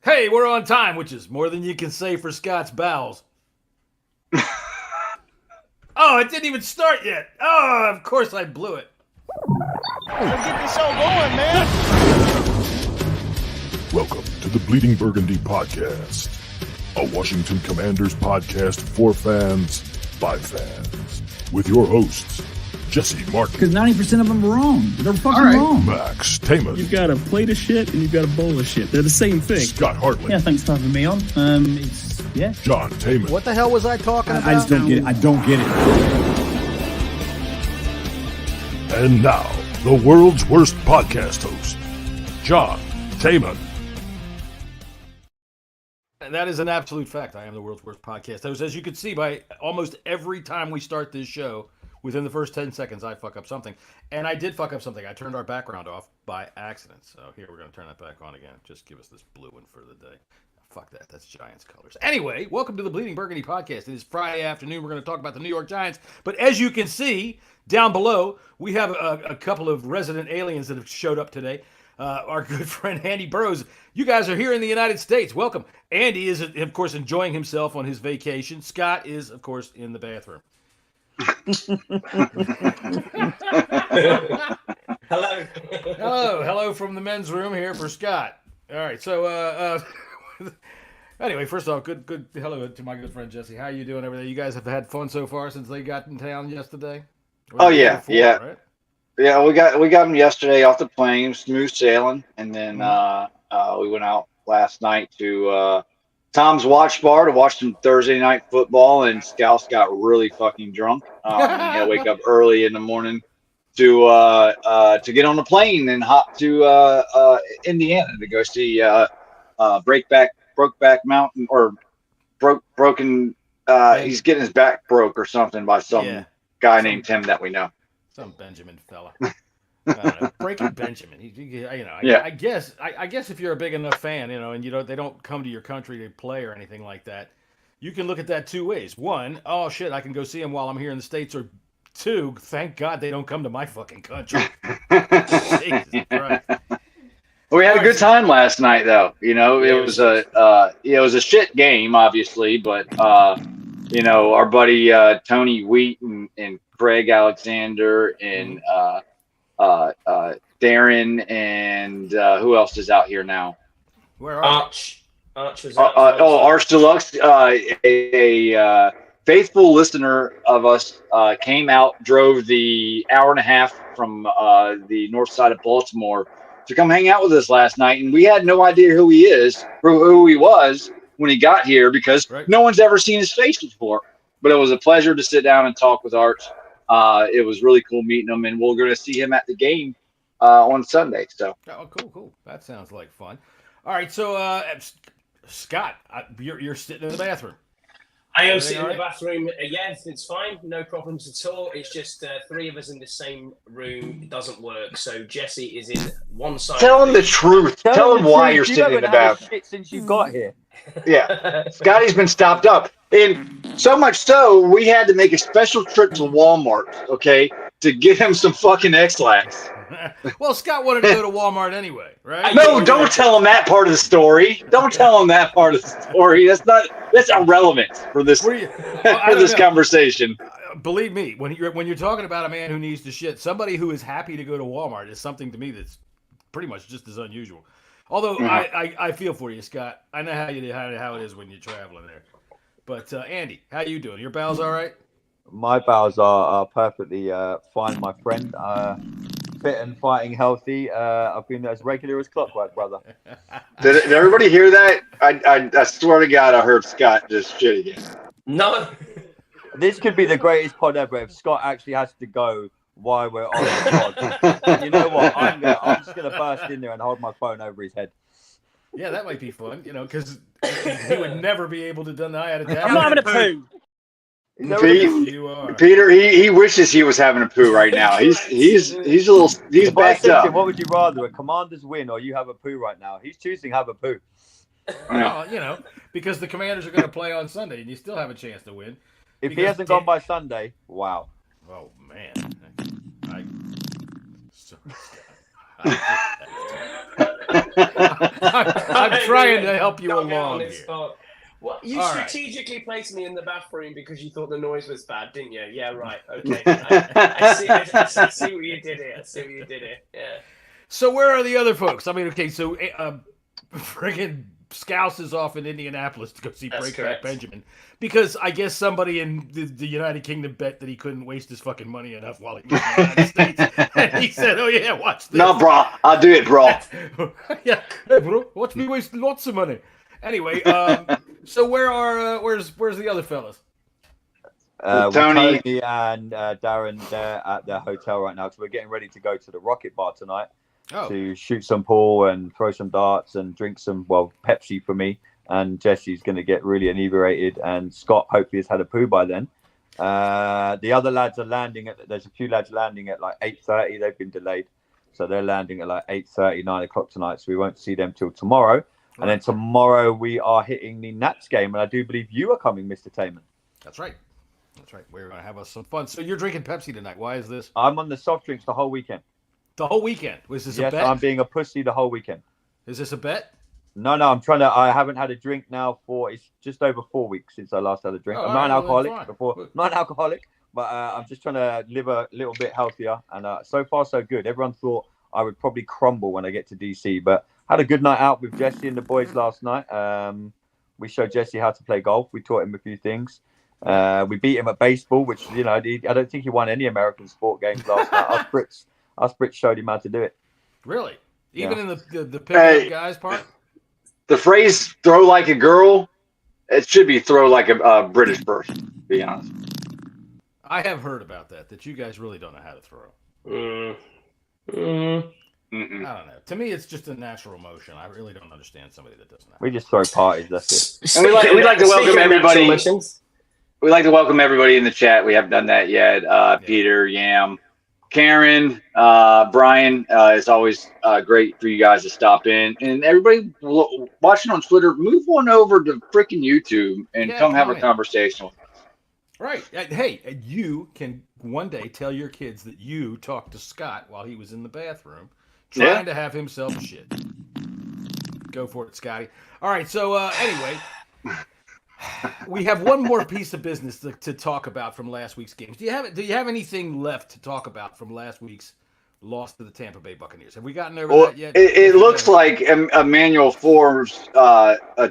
Hey, we're on time, which is more than you can say for Scott's bowels. Oh, it didn't even start yet. Oh, of course I blew it. Let's get this show going, man. Welcome to the Bleeding Burgundy Podcast, a Washington Commanders podcast for fans, by fans, with your hosts, Jesse Martin. Because 90% of them are wrong. They're fucking wrong. Max Taman. You've got a plate of shit and you've got a bowl of shit. They're the same thing. Scott Hartley. Yeah, thanks for having me on. John Taman. What the hell was I talking about? I just don't get it. I don't get it. And now, the world's worst podcast host, John Taman. And that is an absolute fact. I am the world's worst podcast host. As you can see by almost every time we start this show, within the first 10 seconds, I fuck up something. And I did fuck up something. I turned our background off by accident. So here, we're going to turn that back on again. Just give us this blue one for the day. Fuck that. That's Giants colors. Anyway, welcome to the Bleeding Burgundy Podcast. It is Friday afternoon. We're going to talk about the New York Giants. But as you can see down below, we have a couple of resident aliens that have showed up today. Our good friend Andy Burroughs. You guys are here in the United States. Welcome. Andy is, of course, enjoying himself on his vacation. Scott is, of course, in the bathroom. Hello from the men's room here for Scott. All right, so anyway, first off, good hello to my good friend Jesse. How you doing over there? You guys have had fun so far since they got in town yesterday? Oh yeah, before, yeah, right? Yeah. We got them yesterday off the plane, smooth sailing, and then we went out last night to Tom's Watch Bar to watch some Thursday night football, and Scouts got really fucking drunk. He had to wake up early in the morning to get on the plane and hop to Indiana to go see Brokeback Mountain or broken. He's getting his back broke or something by some guy named Tim that we know. Some Benjamin fella. I don't know. Breaking Benjamin. I guess if you're a big enough fan, and they don't come to your country to play or anything like that, you can look at that two ways. One, oh shit, I can go see him while I'm here in the States. Or two, thank God they don't come to my fucking country. Jesus Christ. We had a good time last night, though. It was a shit game, obviously, but our buddy Tony Wheat and Craig Alexander and Darren and who else is out here now? Where are Arch was out. Arch Deluxe, a faithful listener of us, came out, drove the hour and a half from the north side of Baltimore to come hang out with us last night, and we had no idea who he was when he got here because no one's ever seen his face before. But it was a pleasure to sit down and talk with Arch. It was really cool meeting him, and we're going to see him at the game on Sunday. So, cool. That sounds like fun. All right, so Scott, you're sitting in the bathroom. I am sitting in the bathroom. Yes, it's fine. No problems at all. It's just three of us in the same room. It doesn't work. So Jesse is in one side. Tell him the truth. Tell him why you're sitting in the bathroom. Shit since you got here. Yeah, Scotty's been stopped up, and so much so we had to make a special trip to Walmart, okay, to get him some fucking X-Lax. Well, Scott wanted to go to Walmart anyway, right? No, don't tell him that part of the story. Don't tell him that part of the story. That's irrelevant for this conversation. Believe me, when you're talking about a man who needs to shit, somebody who is happy to go to Walmart is something to me that's pretty much just as unusual. Although I feel for you, Scott. I know how it is when you're traveling there. But Andy, how you doing? Your bowels all right? My bowels are perfectly fine, my friend. Fit and fighting healthy. I've been as regular as clockwork, brother. Did everybody hear that? I swear to God, I heard Scott just shit again. No. This could be the greatest pod ever if Scott actually has to go while we're on the pod. You know what? I'm just gonna burst in there and hold my phone over his head. Yeah, that might be fun. Because he would never be able to deny it. I'm not having a poo. Peter, he wishes he was having a poo right now. He's backed up. What would you rather, a Commanders win or you have a poo right now? He's choosing have a poo. Well, because the Commanders are going to play on Sunday, and you still have a chance to win. If he hasn't gone by Sunday, wow. Oh man, I'm trying to help you along here. Well, you All right. strategically placed me in the bathroom because you thought the noise was bad, didn't you? Yeah, right. Okay. I see what you did here. Yeah. So where are the other folks? I mean, okay, so friggin' Scouse is off in Indianapolis to go see That's Breakback correct. Benjamin because I guess somebody in the United Kingdom bet that he couldn't waste his fucking money enough while he was in the United States. And he said, "Oh yeah, watch this." No, bro, I'll do it, bro. Yeah, hey, bro, watch me waste lots of money. Anyway, so where's the other fellas? Tony. Tony and Darren, they're at their hotel right now because we're getting ready to go to the Rocket Bar tonight to shoot some pool and throw some darts and drink some, Pepsi for me. And Jesse's going to get really inebriated. And Scott hopefully has had a poo by then. The other lads are landing there's a few lads landing at like 8:30. They've been delayed. So they're landing at like 8:30, 9 o'clock tonight. So we won't see them till tomorrow. And then tomorrow we are hitting the Nats game. And I do believe you are coming, Mr. Taman. That's right. We're going to have us some fun. So you're drinking Pepsi tonight. Why is this? I'm on the soft drinks the whole weekend. The whole weekend? Was this a bet? Yes, I'm being a pussy the whole weekend. Is this a bet? No, I haven't had a drink now it's just over 4 weeks since I last had a drink. Oh, I'm not an alcoholic fine. not an alcoholic, but I'm just trying to live a little bit healthier. And so far, so good. Everyone thought I would probably crumble when I get to DC, but had a good night out with Jesse and the boys last night. We showed Jesse how to play golf. We taught him a few things. We beat him at baseball, which, I don't think he won any American sport games last night. Us Brits showed him how to do it. Really? Even in the pickup guys part? The phrase "throw like a girl," it should be "throw like a British person." To be honest, I have heard about that you guys really don't know how to throw. I don't know. To me, it's just a natural motion. I really don't understand somebody that doesn't know. We just throw parties. That's it. and we'd like to welcome everybody. We'd like to welcome everybody in the chat. We haven't done that yet. Peter, Yam, Karen, Brian. It's always great for you guys to stop in. And everybody watching on Twitter, move on over to freaking YouTube and come have a conversation with us. Right. Hey, you can one day tell your kids that you talked to Scott while he was in the bathroom trying to have himself a shit. Go for it, Scotty. All right. So anyway, we have one more piece of business to talk about from last week's games. Do you have anything left to talk about from last week's loss to the Tampa Bay Buccaneers? Have we gotten over that yet? It looks like Emmanuel Forbes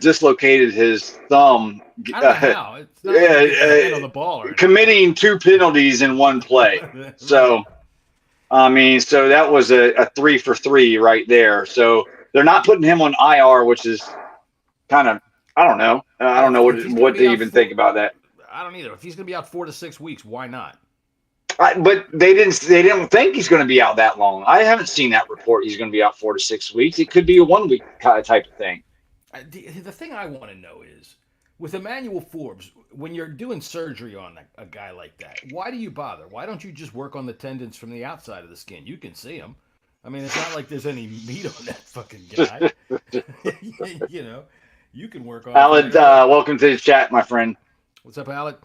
dislocated his thumb. I don't know how. It's not like on the ball or committing 2 penalties in one play. So, so that was a 3 for 3 right there. So they're not putting him on IR, which is kind of, I don't know. I don't know what to even think about that. I don't either. If he's going to be out 4 to 6 weeks, why not? But they didn't think he's going to be out that long. I haven't seen that report. He's going to be out 4 to 6 weeks. It could be a 1 week type of thing. The thing I want to know is, with Emmanuel Forbes, when you're doing surgery on a guy like that, why do you bother? Why don't you just work on the tendons from the outside of the skin? You can see them. I mean, it's not like there's any meat on that fucking guy. You can work on. Alec, welcome to the chat, my friend. What's up, Alec?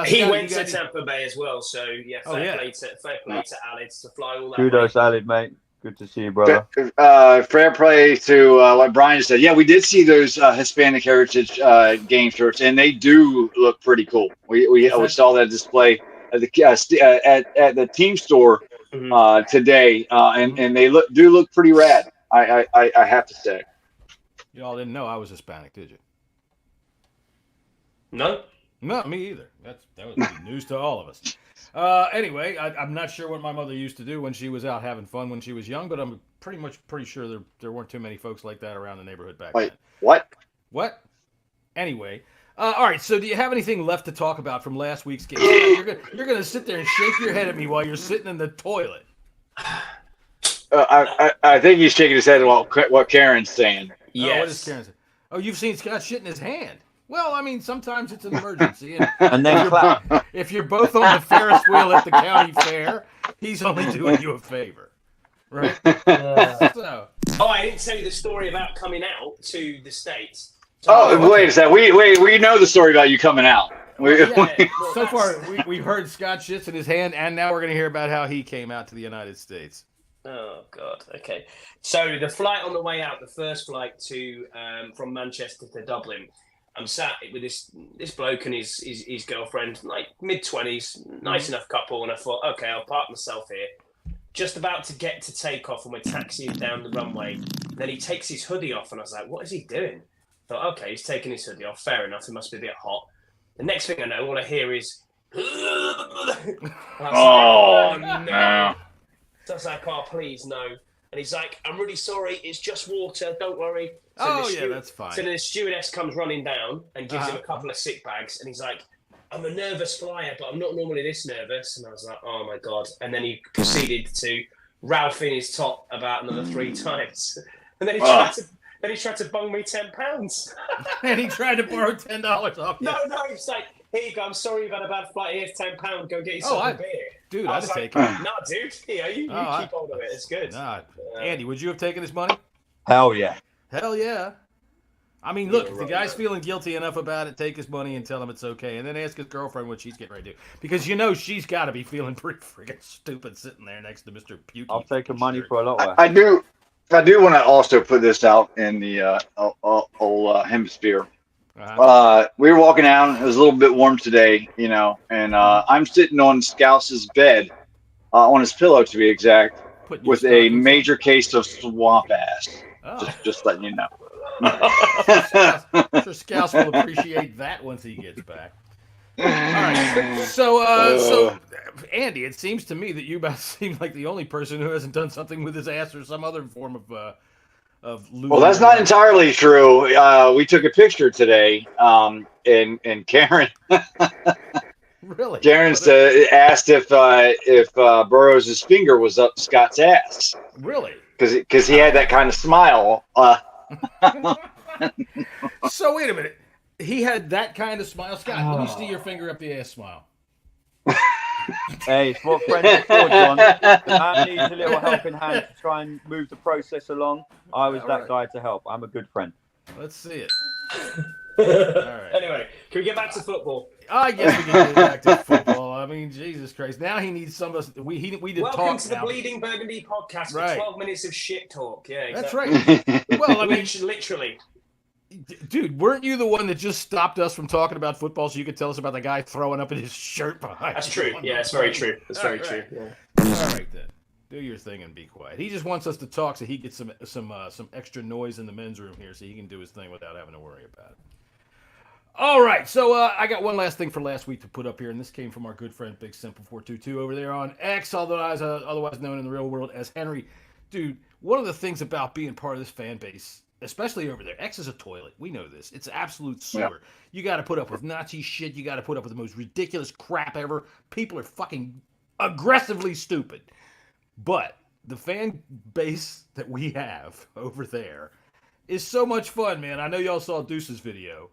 He went to Tampa Bay as well, so fair play to Alex to fly all that. Kudos, Alec, mate. Good to see you, brother. Fair play to what Brian said. Yeah, we did see those Hispanic Heritage game shirts, and they do look pretty cool. We saw that display at the team store today, and they do look pretty rad. I have to say. Y'all didn't know I was Hispanic, did you? No, me either. That was news to all of us. Anyway, I'm not sure what my mother used to do when she was out having fun when she was young, but I'm pretty sure there weren't too many folks like that around the neighborhood back then. What? Anyway, all right. So, do you have anything left to talk about from last week's game? You're gonna sit there and shake your head at me while you're sitting in the toilet. I think he's shaking his head at what Karen's saying. Yes. Oh, what is Karen saying? Oh, you've seen Scott shit in his hand. Well, I mean, sometimes it's an emergency. And then clap. If you're both on the Ferris wheel at the county fair, he's only doing you a favor. Right? So. Oh, I didn't tell you the story about coming out to the States. Wait a second. We know the story about you coming out. So far, we've heard Scott shits in his hand, and now we're going to hear about how he came out to the United States. Oh God. Okay. So the flight on the way out, the first flight to from Manchester to Dublin, I'm sat with this bloke and his girlfriend, like mid-20s, nice enough couple, and I thought, okay, I'll park myself here. Just about to get to take off, and we're taxiing down the runway. And then he takes his hoodie off, and I was like, what is he doing? I thought, okay, he's taking his hoodie off. Fair enough. It must be a bit hot. The next thing I know, all I hear is, oh no. So I was like, oh, please, no. And he's like, I'm really sorry. It's just water. Don't worry. So that's fine. So then the stewardess comes running down and gives him a couple of sick bags. And he's like, I'm a nervous flyer, but I'm not normally this nervous. And I was like, oh, my God. And then he proceeded to Ralph in his top about another 3 times. And then he tried to bung me £10. And he tried to borrow $10 off you. No, he's like, here you go. I'm sorry you've had a bad flight. Here's £10. Go get yourself a beer. Dude, I'd have taken it. Nah, dude. Yeah, you keep hold of it. It's good. Nah. Andy, would you have taken his money? Hell yeah. Hell yeah. I mean, look, if the guy's feeling guilty enough about it, take his money and tell him it's okay. And then ask his girlfriend what she's getting ready to do. Because she's got to be feeling pretty freaking stupid sitting there next to Mr. Pukey. I'll take her money for a lot. I do want to also put this out in the hemisphere. We were walking down. It was a little bit warm today, and I'm sitting on Scouse's bed, on his pillow to be exact, with a major case of swamp ass. Oh. Just letting you know. I'm sure Scouse will appreciate that once he gets back. All right. So Andy, it seems to me that you seem like the only person who hasn't done something with his ass or some other form of losing. Well, that's not entirely true. We took a picture today, and Karen. Really? Karen asked if Burroughs' finger was up Scott's ass. Really? Because he had that kind of smile. So wait a minute. He had that kind of smile. Scott, let me see your finger up the ass smile. Hey, it's what friends are for, John. The man needs a little helping hand to try and move the process along. I was that guy to help. I'm a good friend. Let's see it. All right. Anyway, can we get back to football? I guess we can get back to football. I mean, Jesus Christ. Now he needs some of us. We did Welcome talk to the now. Bleeding Burgundy podcast for 12 minutes of shit talk. Yeah, exactly. That's right. Well, I mean, literally. Dude, weren't you the one that just stopped us from talking about football so you could tell us about the guy throwing up in his shirt behind? That's true. Yeah, it's very true. That's very true. Yeah. All right then. Do your thing and be quiet. He just wants us to talk so he gets some extra noise in the men's room here so he can do his thing without having to worry about it. All right, so I got one last thing for last week to put up here, and this came from our good friend Big Simple 422 over there on X, otherwise known in the real world as Henry. Dude, one of the things about being part of this fan base, especially over there, X is a toilet. We know this. It's an absolute sewer. Yep. You got to put up with Nazi shit. You got to put up with the most ridiculous crap ever. People are fucking aggressively stupid. But the fan base that we have over there is so much fun, man. I know y'all saw Deuce's video,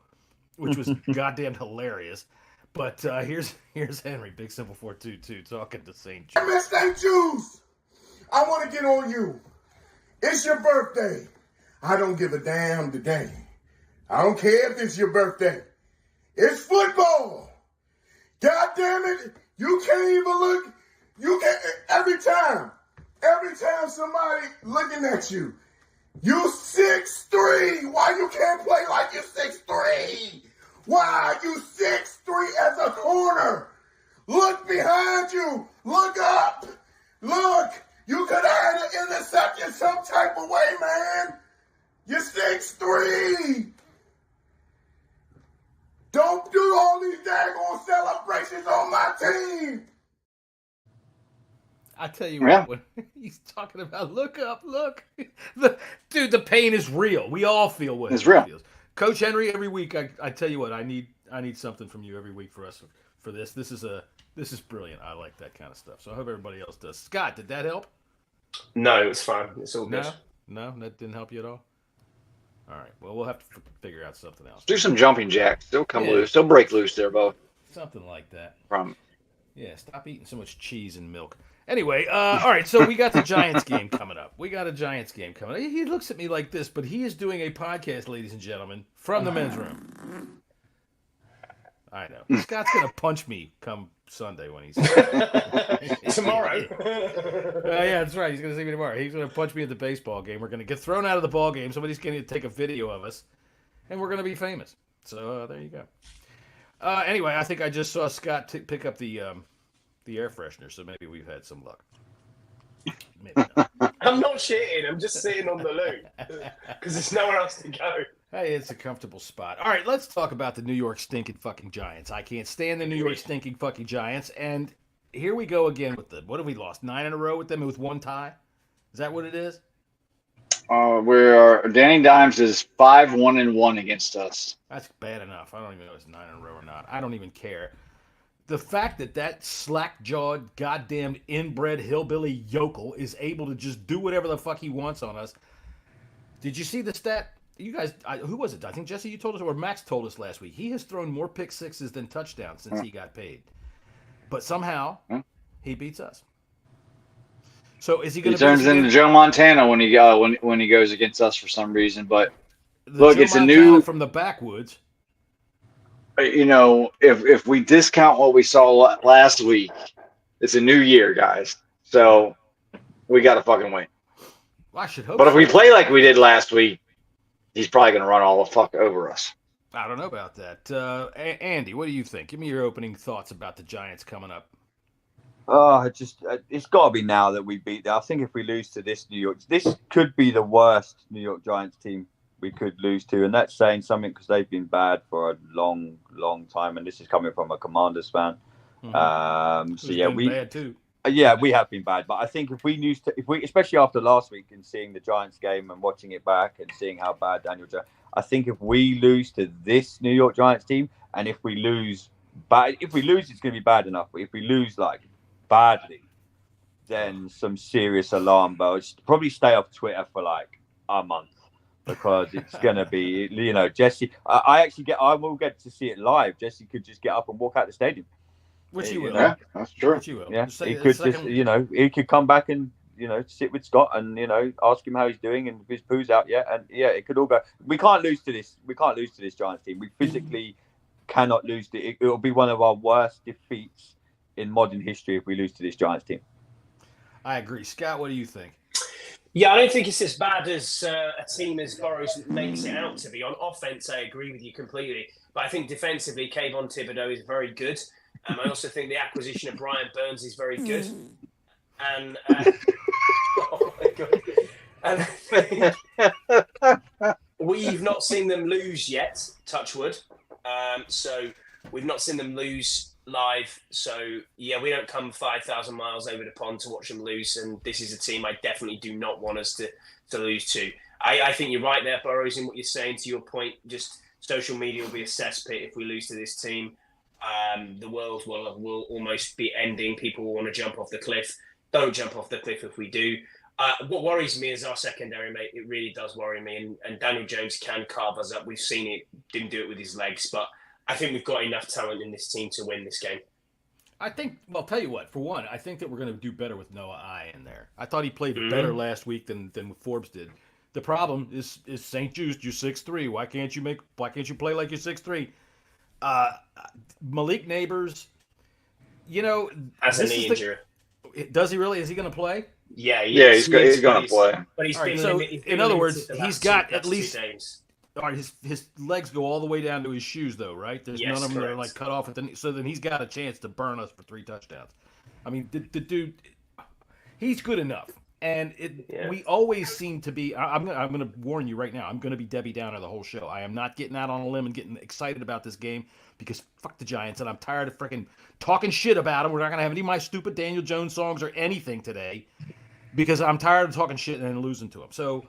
which was goddamn hilarious. But here's Henry, Big Simple 422, talking to St. Jude. Miss St. Jude's, I want to get on you. It's your birthday. I don't give a damn today. I don't care if it's your birthday. It's football. God damn it. You can't even look. You can't. Every time somebody looking at you, you 6'3". Why you can't play like you 6'3"? Why you 6'3" as a corner? Look behind you. Look up. Look. You could have had an interception some type of way, man. You're 6'3". Don't do all these daggone celebrations on my team. I tell you what, when he's talking about look up, look. Dude, the pain is real. We all feel what it's real. Feels. Coach Henry, every week I tell you what, I need something from you every week for us for this. This is brilliant. I like that kind of stuff. So I hope everybody else does. Scott, did that help? No, it's fine. It's all good. No, that didn't help you at all. All right. Well, we'll have to figure out something else. Do some jumping jacks. They'll come loose. They'll break loose there, Bo. Something like that. Yeah. Stop eating so much cheese and milk. Anyway, all right. So we got the Giants game coming up. He looks at me like this, but he is doing a podcast, ladies and gentlemen, from the men's room. I know. Scott's gonna punch me come Sunday when he's tomorrow. Yeah, that's right. He's gonna see me tomorrow. He's gonna punch me at the baseball game. We're gonna get thrown out of the ball game. Somebody's gonna take a video of us, and we're gonna be famous. So there you go. Anyway, I think I just saw Scott pick up the air freshener, so maybe we've had some luck. Maybe not. I'm not shitting. I'm just sitting on the loo because there's nowhere else to go. Hey, it's a comfortable spot. All right, let's talk about the New York stinking fucking Giants. I can't stand the New York stinking fucking Giants. And here we go again with what have we lost? 9 in a row with them with one tie? Is that what it is? Danny Dimes is 5-1-1 against us. That's bad enough. I don't even know if it's 9 in a row or not. I don't even care. The fact that slack-jawed, goddamn inbred hillbilly yokel is able to just do whatever the fuck he wants on us. Did you see the stat? You guys, who was it? I think, Jesse, you told us, or Max told us last week. He has thrown more pick sixes than touchdowns since he got paid. But somehow, he beats us. So is he going to? He turns into Joe Montana when he goes against us for some reason. But look, it's Montana a new from the backwoods. You know, if we discount what we saw last week, it's a new year, guys. So we got to fucking win. Well, I should hope. But if we play like we did last week, he's probably going to run all the fuck over us. I don't know about that. Andy, what do you think? Give me your opening thoughts about the Giants coming up. It's got to be now that we beat them. I think if we lose to this this could be the worst New York Giants team we could lose to, and that's saying something because they've been bad for a long, long time, and this is coming from a Commanders fan. So yeah, bad too. Yeah, we have been bad, but I think if we especially after last week and seeing the Giants game and watching it back and seeing how bad Daniel Jones, I think if we lose to this New York Giants team, and if we lose, it's going to be bad enough. But if we lose like badly, then some serious alarm bells. Probably stay off Twitter for like a month because it's going to be, Jesse. I will get to see it live. Jesse could just get up and walk out the stadium. Which he will. Yeah, that's true. Which he will. Yeah, he could he could come back and sit with Scott and ask him how he's doing and if his poo's out yet. And yeah, it could all go. We can't lose to this. We can't lose to this Giants team. We physically cannot lose to it. It'll be one of our worst defeats in modern history if we lose to this Giants team. I agree. Scott, what do you think? Yeah, I don't think it's as bad as a team as Burrows makes it out to be. On offense, I agree with you completely. But I think defensively, Kayvon Thibodeau is very good. I also think the acquisition of Brian Burns is very good. And oh my God. And I think we've not seen them lose yet, touch wood. So we've not seen them lose live. So yeah, we don't come 5,000 miles over the pond to watch them lose. And this is a team I definitely do not want us to lose to. I think you're right there, Burrows, in what you're saying. To your point, just social media will be a cesspit if we lose to this team. The world will almost be ending. People will want to jump off the cliff. Don't jump off the cliff if we do. What worries me is our secondary, mate. It really does worry me. And Daniel Jones can carve us up. We've seen it. Didn't do it with his legs. But I think we've got enough talent in this team to win this game. I think, well, I'll tell you what. For one, I think that we're going to do better with Noah I in there. I thought he played better last week than Forbes did. The problem is St. Jude. You're 6'3". Why can't you play like you're 6'3"? Malik Neighbors, That's a knee injury. Does he really? Is he going to play? Yeah, he's going to play. But he's been so limited. In other words, he's got at 2 least. games. All right, his legs go all the way down to his shoes, though, right? There's none of them that are like cut off at the knee. So then he's got a chance to burn us for 3 touchdowns. I mean, the dude, he's good enough. And we always seem to be. I'm going to warn you right now. I'm going to be Debbie Downer the whole show. I am not getting out on a limb and getting excited about this game because fuck the Giants, and I'm tired of freaking talking shit about them. We're not going to have any of my stupid Daniel Jones songs or anything today because I'm tired of talking shit and then losing to them. So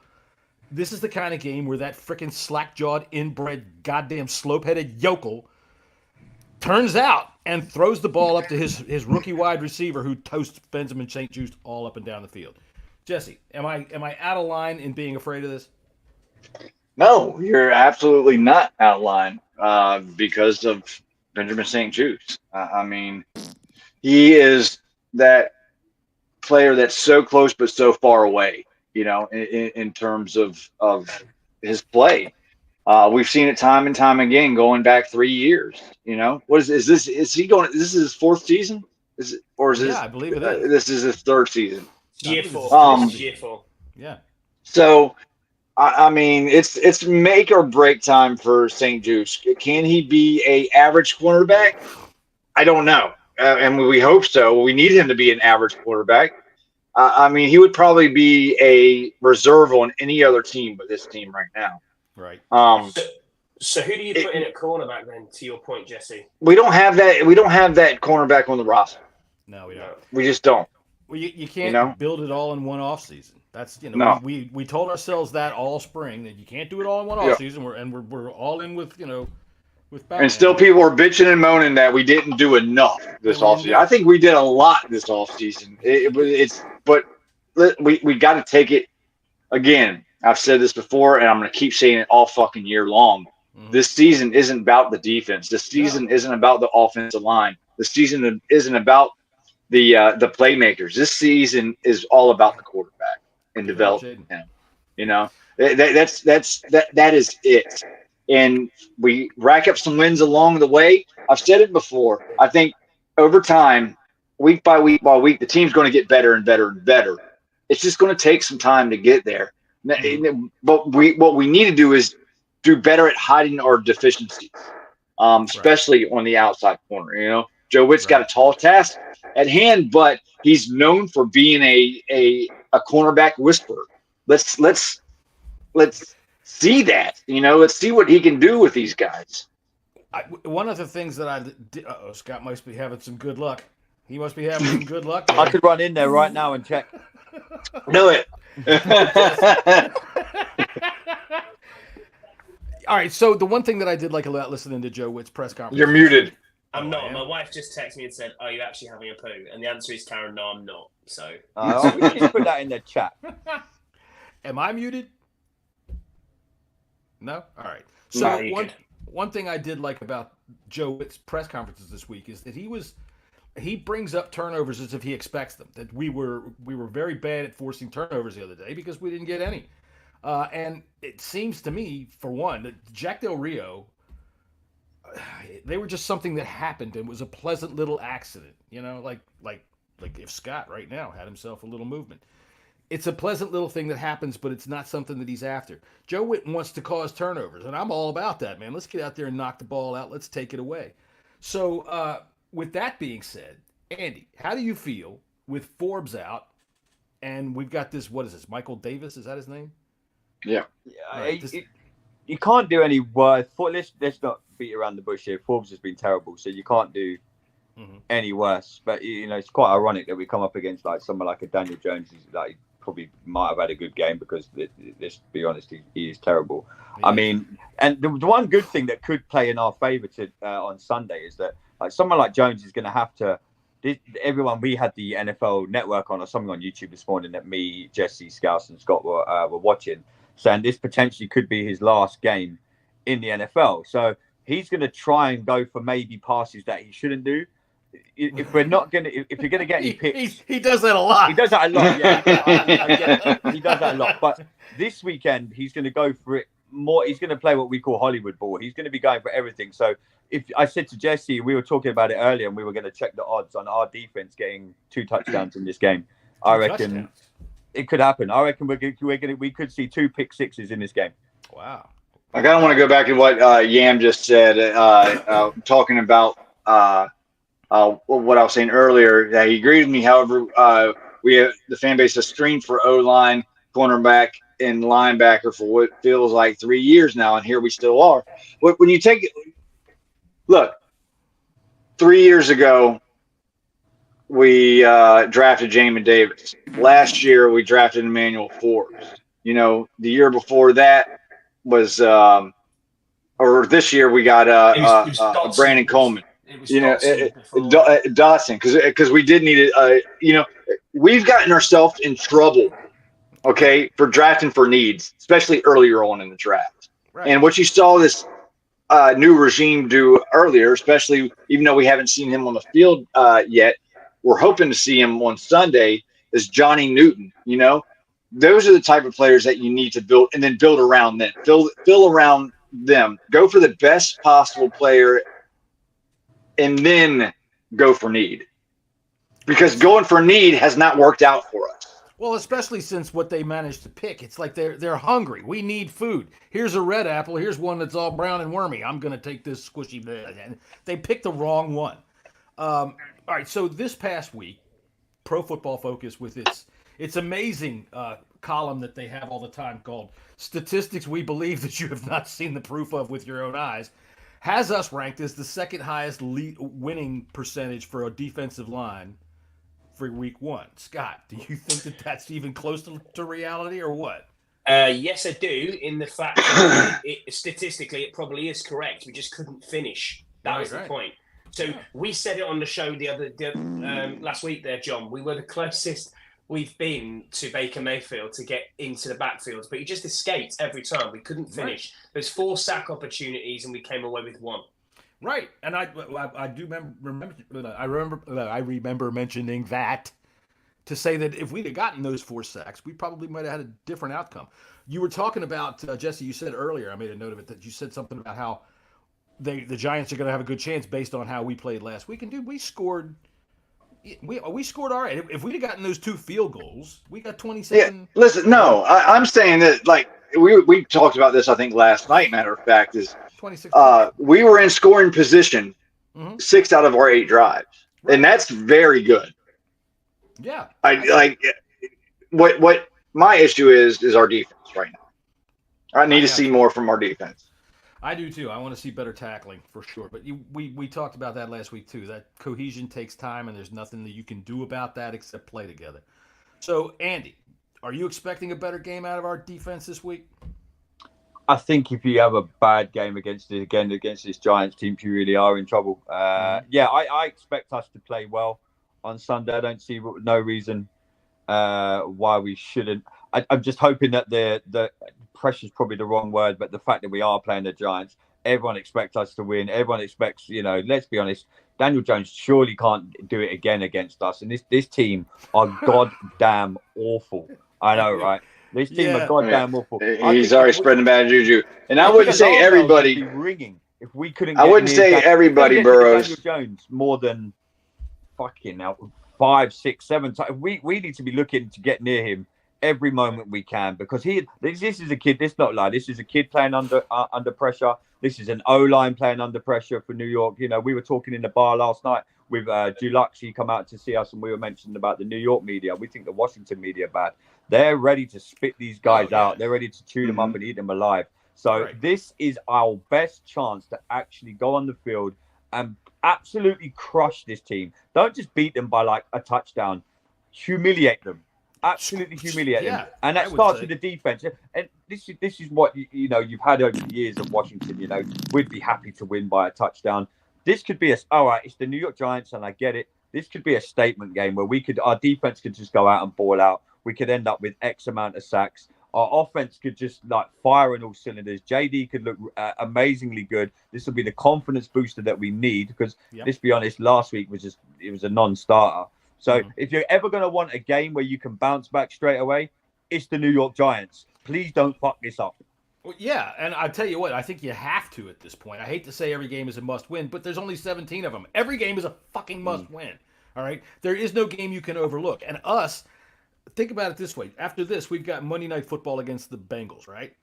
this is the kind of game where that freaking slack-jawed, inbred, goddamn slope-headed yokel turns out and throws the ball up to his rookie wide receiver who toasts Benjamin St. Jude all up and down the field. Jesse, am I out of line in being afraid of this? No, you're absolutely not out of line because of Benjamin St. Jude. I mean, he is that player that's so close but so far away, in terms of his play. We've seen it time and time again, going back 3 years. What is this? Is he going? This is his 4th season, I believe it is. This is his 3rd season. Year 4. This is year 4. Yeah. So, I mean, it's make or break time for St. Juice. Can he be a average quarterback? I don't know, and we hope so. We need him to be an average quarterback. I mean, he would probably be a reserve on any other team but this team right now. Right. So who do you put in at cornerback then? To your point, Jesse, we don't have that. We don't have that cornerback on the roster. No, we don't. We just don't. Well, you can't build it all in one off season. That's we told ourselves that all spring that you can't do it all in one off season. We're all in with with Batman. And still people are bitching and moaning that we didn't do enough this offseason. I think we did a lot this offseason. But we got to take it again. I've said this before, and I'm going to keep saying it all fucking year long. Mm-hmm. This season isn't about the defense. This season isn't about the offensive line. This season isn't about the playmakers. This season is all about the quarterback and developing him. That is it. And we rack up some wins along the way. I've said it before. I think over time, week by week by week, the team's going to get better and better and better. It's just going to take some time to get there. But what we need to do is do better at hiding our deficiencies, especially on the outside corner. Joe Witt's got a tall task at hand, but he's known for being a cornerback whisperer. Let's see that. Let's see what he can do with these guys. One of the things that I did, Scott must be having some good luck. He must be having some good luck. I could run in there right now and check. Do it. All right, so the one thing that I did like about listening to Joe Witt's press conference. You're muted. I'm not. My wife just texted me and said, "Are you actually having a poo?" And the answer is, Karen, no, I'm not. So just put that in the chat. Am I muted? No? All right. So one thing I did like about Joe Witt's press conferences this week is that he brings up turnovers as if he expects them. That we were very bad at forcing turnovers the other day because we didn't get any. And it seems to me, for one, that Jack Del Rio, they were just something that happened and was a pleasant little accident. Like if Scott right now had himself a little movement. It's a pleasant little thing that happens, but it's not something that he's after. Joe Witt wants to cause turnovers, and I'm all about that, man. Let's get out there and knock the ball out. Let's take it away. So with that being said, Andy, how do you feel with Forbes out, and we've got this, what is this, Michael Davis? Is that his name? Yeah. Right, you can't do any worse. Let's not beat around the bush here. Forbes has been terrible, so you can't do any worse. But, it's quite ironic that we come up against someone like a Daniel Jones who's probably might have had a good game because, let's be honest, he is terrible. Yeah. I mean, and the one good thing that could play in our favour on Sunday is that someone like Jones is going to have to. Everyone, we had the NFL Network on or something on YouTube this morning that me, Jesse, Scouse, and Scott were watching, saying this potentially could be his last game in the NFL. So he's going to try and go for maybe passes that he shouldn't do. If you're going to get any picks, he does that a lot. He does that a lot. Yeah, he does that a lot. But this weekend, he's going to go for it more. He's going to play what we call Hollywood ball. He's going to be going for everything. So if I said to Jesse, we were talking about it earlier, and we were going to check the odds on our defense getting 2 touchdowns in this game. I reckon it could happen. I reckon we could see 2 pick sixes in this game. Wow. I kind of want to go back to what Yam just said, talking about what I was saying earlier. That he agreed with me. However, we have the fan base has screened for O-line, cornerback, and linebacker for what feels like 3 years now, and here we still are. When you take it, look, 3 years ago, we drafted Jamin Davis. Last year, we drafted Emmanuel Forbes. The year before that was, or this year, we got Brandon Coleman. Dotson, because we did need it. We've gotten ourselves in trouble, for drafting for needs, especially earlier on in the draft. Right. And what you saw this new regime do earlier, especially even though we haven't seen him on the field yet, we're hoping to see him on Sunday, is Johnny Newton. Those are the type of players that you need to build and then build around them. Fill around them. Go for the best possible player and then go for need. Because going for need has not worked out for us. Well, especially since what they managed to pick. It's like they're hungry. We need food. Here's a red apple. Here's one that's all brown and wormy. I'm going to take this squishy. And they picked the wrong one. All right, so this past week, Pro Football Focus with its amazing column that they have all the time called Statistics We Believe That You Have Not Seen the Proof Of With Your Own Eyes, has us ranked as the second highest winning percentage for a defensive line for week 1. Scott, do you think that that's even close to reality or what? Yes, I do, in the fact that statistically it probably is correct. We just couldn't finish. That was the point. So we said it on the show last week there, John. We were the closest we've been to Baker Mayfield to get into the backfield, but he just escaped every time. We couldn't finish. There's 4 sack opportunities and we came away with 1. Right, and I do remember mentioning that to say that if we'd have gotten those 4 sacks, we probably might have had a different outcome. You were talking about Jesse. You said earlier, I made a note of it, that you said something about how the Giants are going to have a good chance based on how we played last week. And dude, we scored all right. If we'd have gotten those 2 field goals, we got 27. Yeah, listen, no, I'm saying that, like, we talked about this, I think, last night, matter of fact, is 26. We were in scoring position 6 out of our 8 drives. Right. And that's very good. Yeah. What my issue is our defense right now. I need to see more from our defense. I do too. I want to see better tackling for sure. But we talked about that last week too. That cohesion takes time, and there's nothing that you can do about that except play together. So, Andy, are you expecting a better game out of our defense this week? I think if you have a bad game against this Giants team, you really are in trouble. Yeah, I expect us to play well on Sunday. I don't see no reason why we shouldn't. I'm just hoping that the pressure is probably the wrong word, but the fact that we are playing the Giants, everyone expects us to win. Everyone expects, let's be honest, Daniel Jones surely can't do it again against us. And this team are goddamn awful. I know, right? This team are goddamn awful. He's already spreading bad juju. And I wouldn't say everybody. Ringing if we couldn't. I wouldn't say everybody, Burrows. Daniel Jones more than fucking 5, 6, 7 times. We need to be looking to get near him every moment we can, because this is a kid. This not like this is a kid playing under pressure. This is an O-line playing under pressure for New York. We were talking in the bar last night with Dulux. He come out to see us, and we were mentioning about the New York media. We think the Washington media are bad. They're ready to spit these guys out. They're ready to chew them up and eat them alive. So this is our best chance to actually go on the field and absolutely crush this team. Don't just beat them by like a touchdown. Humiliate them. Absolutely humiliate them. And that starts with the defense. And this is what you've had over the years of Washington. We'd be happy to win by a touchdown. This could be all right, it's the New York Giants, and I get it. This could be a statement game where our defense could just go out and ball out. We could end up with X amount of sacks. Our offense could just fire on all cylinders. JD could look amazingly good. This will be the confidence booster that we need, because let's be honest, last week was a non-starter. So if you're ever going to want a game where you can bounce back straight away, it's the New York Giants. Please don't fuck this up. Well, yeah, and I'll tell you what, I think you have to at this point. I hate to say every game is a must-win, but there's only 17 of them. Every game is a fucking must-win, all right? There is no game you can overlook. And think about it this way. After this, we've got Monday Night Football against the Bengals, right?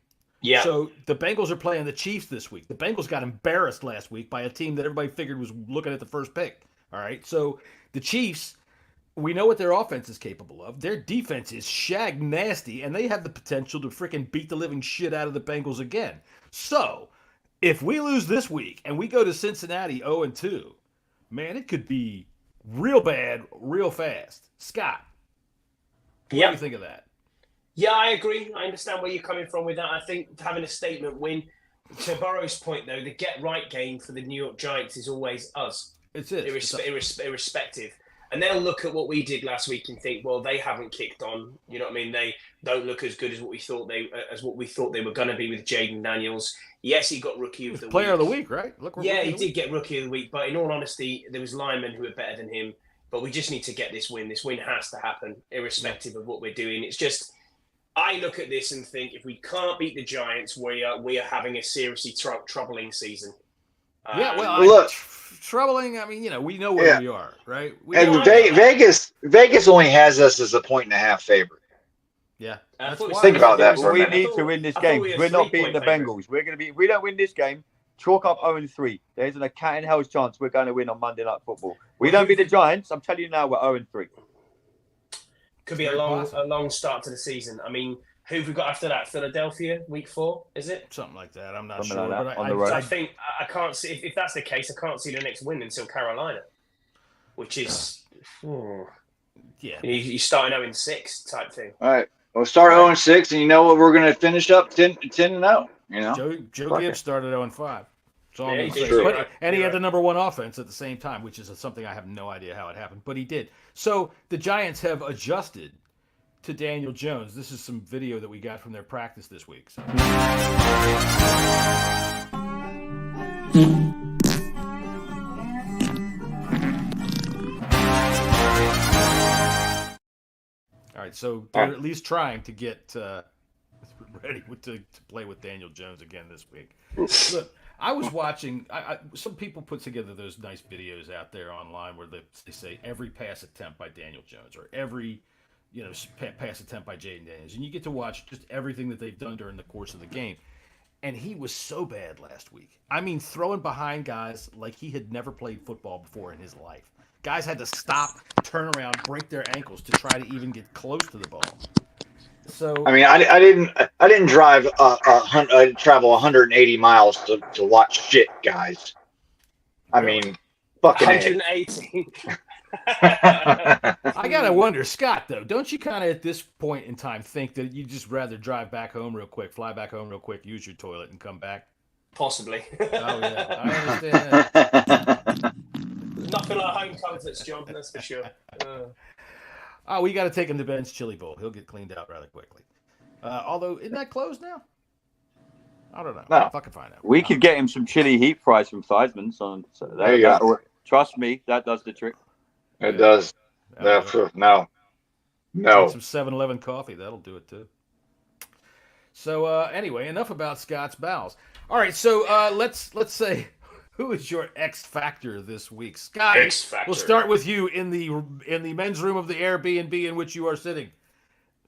Yeah. So the Bengals are playing the Chiefs this week. The Bengals got embarrassed last week by a team that everybody figured was looking at the first pick, all right? So the Chiefs, we know what their offense is capable of. Their defense is shag nasty, and they have the potential to freaking beat the living shit out of the Bengals again. So if we lose this week and we go to Cincinnati 0-2, man, it could be real bad real fast. Scott, what do you think of that? Yeah, I agree. I understand where you're coming from with that. I think having a statement win, to Burrow's point, though, the get-right game for the New York Giants is always us. It's irrespective. And they'll look at what we did last week and think, well, they haven't kicked on. You know what I mean? They don't look as good as what we thought they were going to be with Jaden Daniels. Yes, he got Rookie of the Week. Player of the Week, right? He did get Rookie of the Week. But in all honesty, there was linemen who were better than him. But we just need to get this win. This win has to happen, irrespective of what we're doing. It's just, I look at this and think if we can't beat the Giants, we are having a seriously troubling season. Look, troubling. I mean, we know where we are, right? Vegas only has us as a 1.5 favorite. Yeah, think about that for a we minute. need to win this game. We're not beating the Bengals. We're going to be. If we don't win this game, chalk up 0-3. There's a cat in hell's chance we're going to win on Monday Night Football. We don't beat the Giants. I'm telling you now, we're 0-3. Could be a long start to the season. I mean, who have we got after that? Philadelphia, week 4, is it? Something like that. I'm not Something sure. like that, but I think I can't see if that's the case. I can't see the next win until Carolina, which is you're starting 0-6 type thing. All right, we'll start 0-6, and you know what? We're going to finish up 10-0. You know, Joe Gibbs started 0-5. Yeah, he had the number 1 offense at the same time, which is something I have no idea how it happened, but he did. So the Giants have adjusted to Daniel Jones. This is some video that we got from their practice this week. So. All right, so they're at least trying to get ready to play with Daniel Jones again this week. Look, I was watching. Some people put together those nice videos out there online where they say every pass attempt by Daniel Jones or every pass attempt by Jaden Daniels, and you get to watch just everything that they've done during the course of the game. And he was so bad last week. I mean, throwing behind guys like he had never played football before in his life. Guys had to stop, turn around, break their ankles to try to even get close to the ball. So I mean, I didn't drive travel 180 miles to watch shit, guys. I mean, fucking 180. I gotta wonder, Scott, though, don't you kind of at this point in time think that you'd just rather drive back home real quick, fly back home real quick, use your toilet, and come back? Possibly. Oh yeah, I understand that. Nothing like home comforts, John. That's for sure. We got to take him to Ben's Chili Bowl. He'll get cleaned out rather quickly. Although, isn't that closed now? I don't know. No. Fucking find out. We could get him some chili heat fries from Theismann's. There you go. Trust me, that does the trick. It does. No. Take some 7-Eleven coffee. That'll do it too. So anyway, enough about Scott's bowels. All right, so let's say, who is your X Factor this week, Scott? X Factor. We'll start with you in the men's room of the Airbnb in which you are sitting.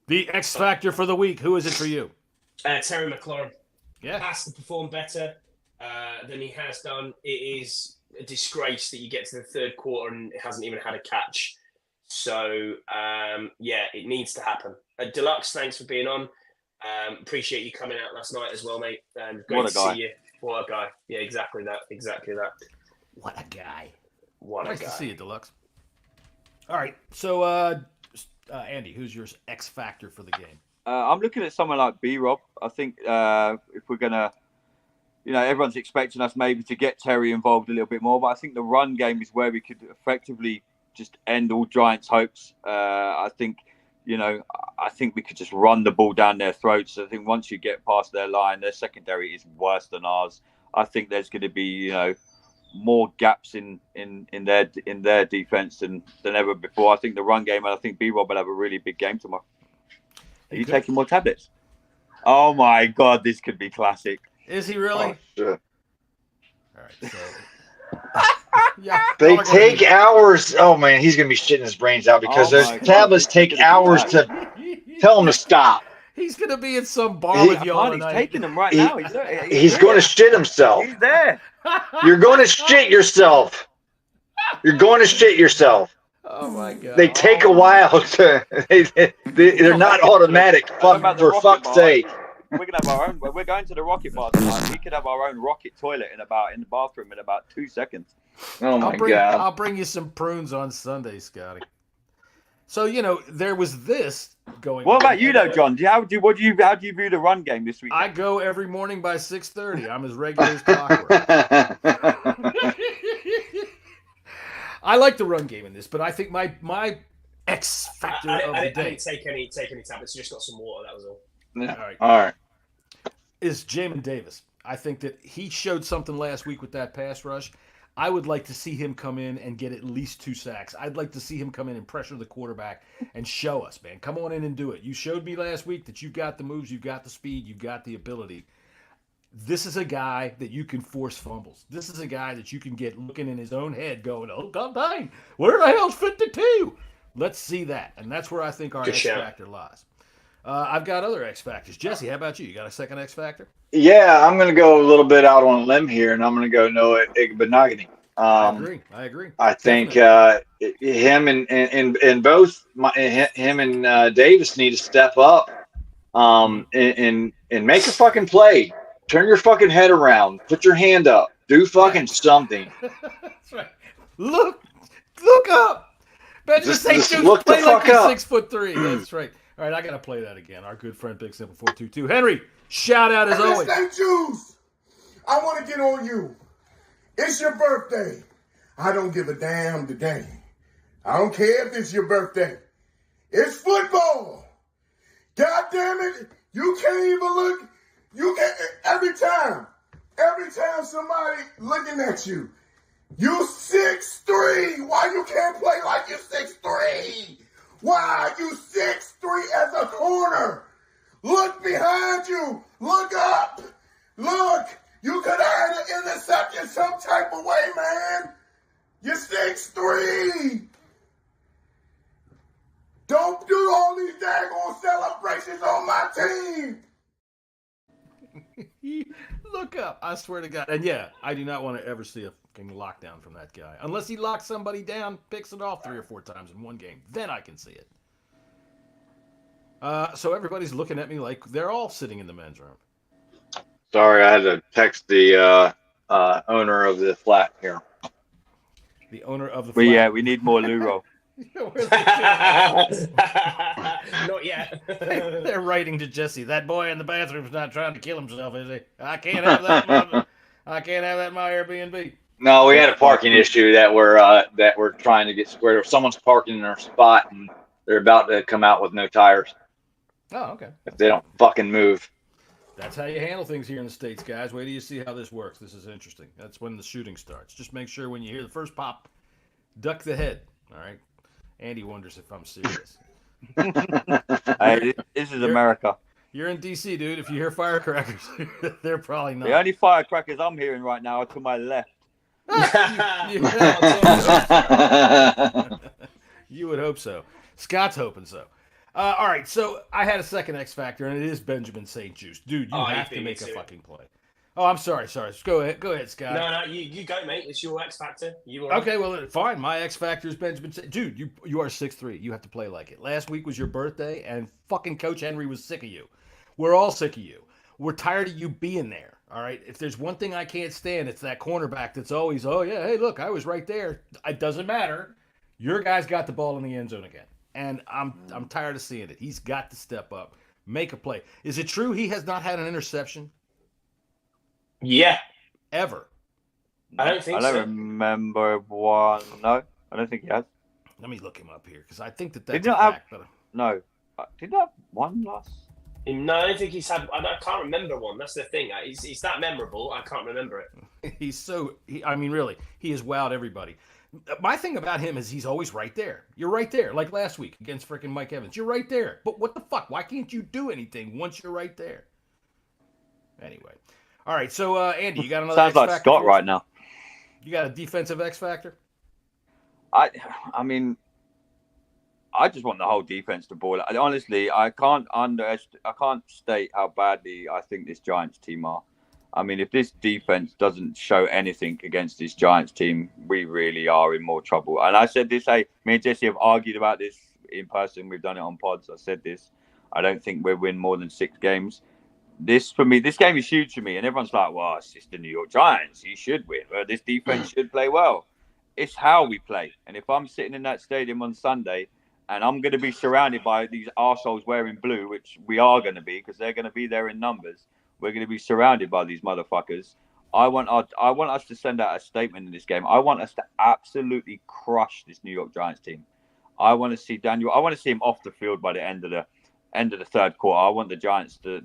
The X Factor for the week. Who is it for you? Terry McLaurin. Yeah, has to perform better than he has done. It is a disgrace that you get to the third quarter and it hasn't even had a catch. So it needs to happen. Deluxe, thanks for being on. Appreciate you coming out last night as well, mate. Great to see you. What a guy. Yeah, exactly that. What a guy. Nice to see you, Deluxe. All right, so Andy, who's your X Factor for the game? I'm looking at someone like B-Rob. I think if we're going to, everyone's expecting us maybe to get Terry involved a little bit more, but I think the run game is where we could effectively just end all Giants' hopes. I think we could just run the ball down their throats. I think once you get past their line, their secondary is worse than ours. I think there's going to be, more gaps in their defense than ever before. I think the run game, and I think B-Rob will have a really big game tomorrow. Are you taking more tablets? Oh my God, this could be classic. Is he really? Oh, sure. All right. So, yeah. They take hours. Oh man, he's gonna be shitting his brains out because those tablets take hours to tell him to stop. He's gonna be at some bar with y'all He's tonight. taking them right now. He's going to shit himself. He's there. You're going to shit yourself. You're going to shit yourself. Oh my God. They take a while to. They're not automatic. For fuck's sake. We're gonna have our own. We're going to the Rocket Bar tonight. We could have our own rocket toilet in the bathroom in about 2 seconds. Oh my God! I'll bring you some prunes on Sunday, Scotty. So there was this going. What about you, though, John? How do you view the run game this week? I go every morning by 6:30. I'm as regular as clockwork. I like the run game in this, but I think my X factor of the day. I didn't take any tablets. Just got some water. That was all. Yeah. All right. Is Jamin Davis. I think that he showed something last week with that pass rush. I would like to see him come in and get at least 2 sacks. I'd like to see him come in and pressure the quarterback and show us, man. Come on in and do it. You showed me last week that you've got the moves, you've got the speed, you've got the ability. This is a guy that you can force fumbles. This is a guy that you can get looking in his own head going, oh, God dang, where the hell's 52? Let's see that. And that's where I think our X factor lies. I've got other X factors. Jesse, how about you? You got a second X factor? Yeah, I'm going to go a little bit out on a limb here, and I'm going to go Noah Igbenogany. I agree. I think him and both him and Davis need to step up and make a fucking play. Turn your fucking head around. Put your hand up. Do fucking something. That's right. Look up. Benjamin St. Jude's look play the like fuck he's up. 6'3". That's right. All right, I got to play that again. Our good friend Big Simple 422. Henry, shout out as always. St. Jude's, I want to get on you. It's your birthday. I don't give a damn today. I don't care if it's your birthday. It's football. God damn it. You can't even look. You can't. Every time somebody looking at you, you 6'3". Why you can't play like you 6'3"? Why you 6'3" as a corner? Look behind you. Look up. Look. You could have had an interception some type of way, man. You're 6'3". Don't do all these daggone celebrations on my team. Look up. I swear to God. And yeah, I do not want to ever see a fucking lockdown from that guy. Unless he locks somebody down, picks it off 3 or 4 times in one game. Then I can see it. So everybody's looking at me like they're all sitting in the men's room. Sorry, I had to text the owner of the flat here. The owner of the flat. Yeah, we need more loo roll. Not yet. They're writing to Jesse. That boy in the bathroom's not trying to kill himself, is he? I can't have that. I can't have that in my Airbnb. No, we had a parking issue that we're trying to get squared. If someone's parking in their spot and they're about to come out with no tires. Oh, okay. If they don't fucking move. That's how you handle things here in the States, guys. Wait till you see how this works. This is interesting. That's when the shooting starts. Just make sure when you hear the first pop, duck the head. All right. Andy wonders if I'm serious. Hey, this is America. You're in D.C., dude. If you hear firecrackers, they're probably not. The only firecrackers I'm hearing right now are to my left. You would hope so. Scott's hoping so. All right, so I had a second X factor, and it is Benjamin St. Juice. Dude, you have to make a fucking play. Oh, I'm sorry. Go ahead, Scott. No, you go, mate. It's your X factor. Okay, well, fine. My X factor is Benjamin St. Dude, you are 6'3". You have to play like it. Last week was your birthday, and fucking Coach Henry was sick of you. We're all sick of you. We're tired of you being there. All right. If there's one thing I can't stand, it's that cornerback that's always, oh yeah, hey, look, I was right there. It doesn't matter. Your guy's got the ball in the end zone again. And I'm tired of seeing it. He's got to step up, make a play. Is it true he has not had an interception? Yeah. Ever? I don't think so. I don't remember one. No, I don't think he has. Let me look him up here because I think that's a fact. No. Did he have one loss? No, I don't think he's had. I can't remember one. That's the thing. He's that memorable. I can't remember it. I mean, really, he has wowed everybody. My thing about him is he's always right there. You're right there, like last week against freaking Mike Evans. You're right there. But what the fuck? Why can't you do anything once you're right there? Anyway. All right, so Andy, you got another Sounds like Scott right now. You got a defensive X factor? I mean, I just want the whole defense to ball. Honestly, I can't state how badly I think this Giants team are. I mean, if this defense doesn't show anything against this Giants team, we really are in more trouble. And I said this, me and Jesse have argued about this in person. We've done it on pods. I said this. I don't think we'll win more than 6 games. This game is huge for me. And everyone's like, well, it's just the New York Giants. You should win. Well, this defense should play well. It's how we play. And if I'm sitting in that stadium on Sunday and I'm going to be surrounded by these arseholes wearing blue, which we are going to be because they're going to be there in numbers, we're going to be surrounded by these motherfuckers. I want us to send out a statement in this game. I want us to absolutely crush this New York Giants team. I want to see Daniel. I want to see him off the field by the end of the third quarter. I want the Giants to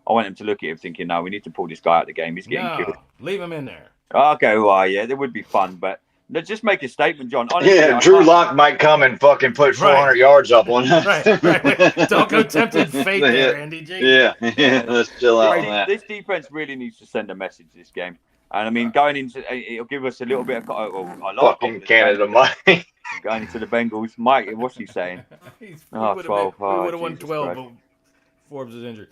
I want him to look at him thinking, no, we need to pull this guy out of the game. He's getting killed. Leave him in there. Okay, well, yeah, it would be fun, but let's just make a statement, John. Honestly, Yeah, Drew Lock might come and fucking put 400 yards up on us. Right. Don't go tempting fate there, Andy G. Yeah, let's chill out on that. This defense really needs to send a message this game. And I mean, going into it'll give us a little bit of a lot of fucking Canada, Mike. Going into the Bengals, Mike, what's he saying? We would have won 12, but Forbes is injured.